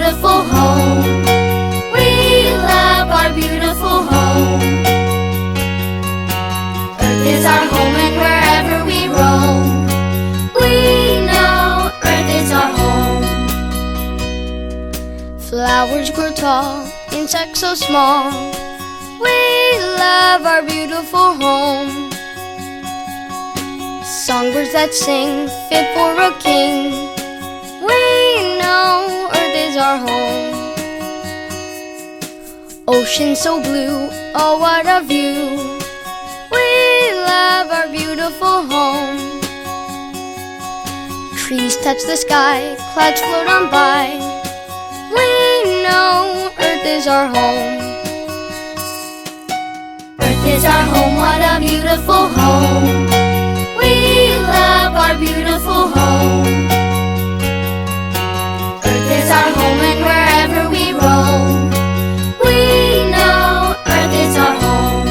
beautiful home. We love our beautiful home. Earth is our home and wherever we roam, we know Earth is our home. Flowers grow tall, insects so small. We love our beautiful home. Songbirds that sing, fit for a king. We know Earth is our home. Ocean so blue, oh what a view. We love our beautiful home. Trees touch the sky, clouds float on by. We know Earth is our home. Earth is our home, what a beautiful home. We love our beautiful home. Earth is our home and wherever we roam, we know Earth is our home.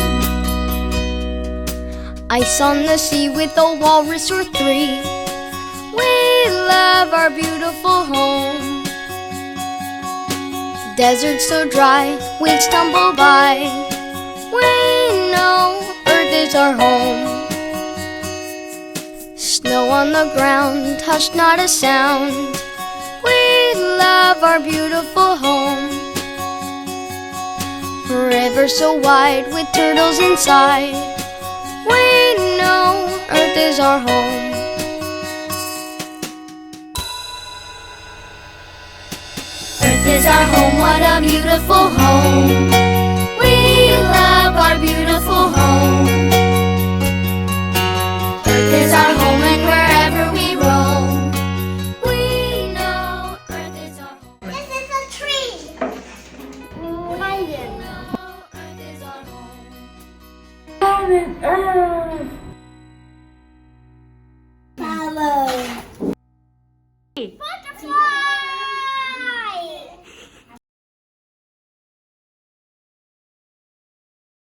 Ice on the sea with a walrus or three. We love our beautiful home. Desert so dry, waves tumble by. We know Earth is our home. Snow on the ground, hush not a sound. We love our beautiful home. River so wide with turtles inside. We know Earth is our home. Earth is our home, what a beautiful home. We love our beautiful home. Earth is our home and wherever we roam, we know Earth is our home. This is a tree. Lion. Earth is our home. Planet Earth. Follow.